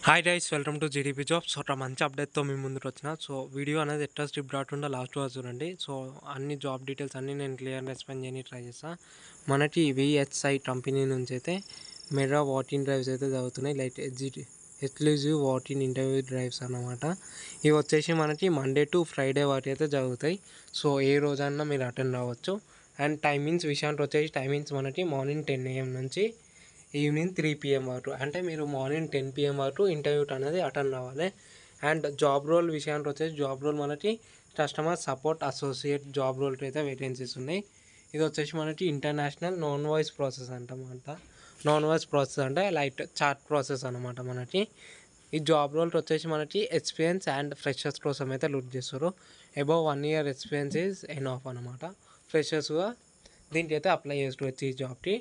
Hi guys, welcome to GDP jobs. So మంచి అప్డేట్తో మీ ముందుకు వచ్చిన. సో వీడియో అనేది ఎట్లా స్ట్రిప్ రాకుండా లాస్ట్ వరకు చూడండి. సో అన్ని జాబ్ డీటెయిల్స్ అన్నీ నేను క్లియర్గా ఎక్స్ప్లెయిన్ చేయని ట్రై చేస్తాను. మనకి విహెచ్ఐ కంపెనీ నుంచి అయితే మెగా వాకింగ్ డ్రైవ్స్ అయితే జరుగుతున్నాయి. Like exclusive walking interview drives అన్నమాట. ఇవి వచ్చేసి మనకి మండే టు ఫ్రైడే వాటి అయితే జరుగుతాయి. సో ఏ రోజన్నా మీరు అటెండ్ అవ్వచ్చు. అండ్ టైమింగ్స్ విషయానికి వచ్చేసి టైమింగ్స్ మనకి మార్నింగ్ 10 AM నుంచి ఈవినింగ్ 3 PM వరకు, అంటే మీరు మార్నింగ్ 10 PM వరకు ఇంటర్వ్యూ అనేది అటెండ్ అవ్వాలి. అండ్ జాబ్ రోల్ విషయానికి వచ్చేసి జాబ్ రోల్ మనకి కస్టమర్ సపోర్ట్ అసోసియేట్ జాబ్ రోల్కి అయితే వేకెన్సీస్ ఉన్నాయి. ఇది వచ్చేసి మనకి ఇంటర్నేషనల్ నాన్ వాయిస్ ప్రాసెస్ అంటామంట. నాన్ వాయిస్ ప్రాసెస్ అంటే లైట్ చాట్ ప్రాసెస్ అనమాట. మనకి ఈ జాబ్ రోల్కి వచ్చేసి మనకి ఎక్స్పీరియన్స్ అండ్ ఫ్రెషర్స్ కోసం అయితే లుక్ చేస్తారు. Above 1 year experience is enough అనమాట. ఫ్రెషర్స్గా దీనికి అయితే అప్లై చేసుకోవచ్చు ఈ జాబ్కి.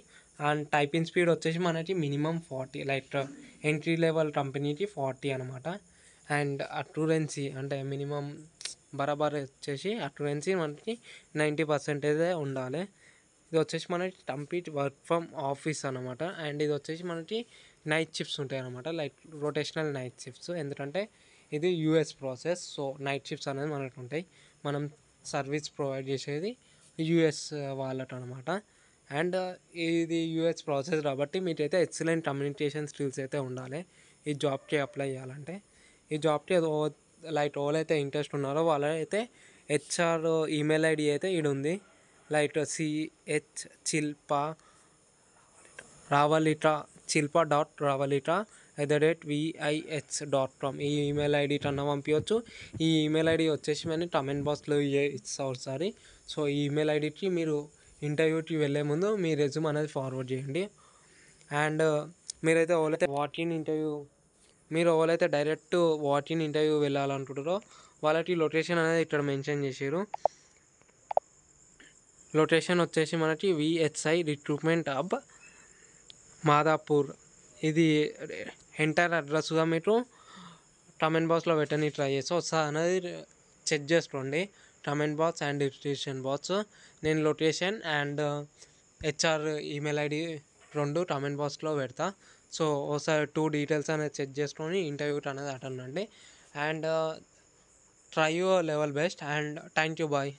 అండ్ టైపింగ్ స్పీడ్ వచ్చేసి మనకి మినిమం 40, లైక్ ఎంట్రీ లెవెల్ కంపెనీకి 40 అనమాట. అండ్ అక్యురెన్సీ అంటే మినిమం బరాబర్ వచ్చేసి అక్యురెన్సీ మనకి 90% ఉండాలి. ఇది వచ్చేసి మనకి కంప్లీట్ వర్క్ ఫ్రమ్ ఆఫీస్ అనమాట. అండ్ ఇది వచ్చేసి మనకి నైట్ షిఫ్ట్స్ ఉంటాయి అనమాట, లైక్ రొటేషనల్ నైట్ షిఫ్ట్స్. ఎందుకంటే ఇది US process, so night shifts అనేది మనకు ఉంటాయి. మనం సర్వీస్ ప్రొవైడ్ చేసేది యూఎస్ వాళ్ళకు అనమాట. అండ్ ఇది యూఎస్ ప్రాసెస్ కాబట్టి మీకైతే ఎక్సలెంట్ కమ్యూనికేషన్ స్కిల్స్ అయితే ఉండాలి ఈ జాబ్కి అప్లై చేయాలంటే. ఈ జాబ్కి లైక్ ఎవరైతే ఇంట్రెస్ట్ ఉన్నారో వాళ్ళైతే హెచ్ఆర్ ఈమెయిల్ ఐడి అయితే ఇది ఉంది, లైక్ chilpa.ravalita@vih.com ఈ ఈమెయిల్ ఐడి కన్నా పంపించవచ్చు. ఈ ఈమెయిల్ ఐడి వచ్చేసి మనం కమెంట్ బాక్స్లో ఇస్తాం ఒకసారి. సో ఈ ఈమెయిల్ ఐడికి మీరు ఇంటర్వ్యూకి వెళ్ళే ముందు మీ రెజ్యూమ్ అనేది ఫార్వర్డ్ చేయండి. అండ్ మీరైతే ఎవరైతే డైరెక్ట్ వాకిన్ ఇంటర్వ్యూ వెళ్ళాలనుకుంటారో వాళ్ళకి లొకేషన్ అనేది ఇక్కడ మెన్షన్ చేశారు. లొకేషన్ వచ్చేసి మనకి విహెచ్ఐ రిక్రూట్మెంట్ హబ్ మాదాపూర్. ఇది ఎంటైర్ అడ్రస్గా మీరు కమెంట్ బాక్స్లో పెట్టని ట్రై చేస్తే ఒకసారి అనేది చెక్ చేసుకోండి. Comment box and description box నేను location and HR email ID రెండు కమెంట్ బాక్స్లో పెడతా. సో ఒకసారి 2 డీటెయిల్స్ అనేది చెక్ చేసుకొని ఇంటర్వ్యూ అనేది అటెండ్ అండి. And try your level best. And thank you, bye.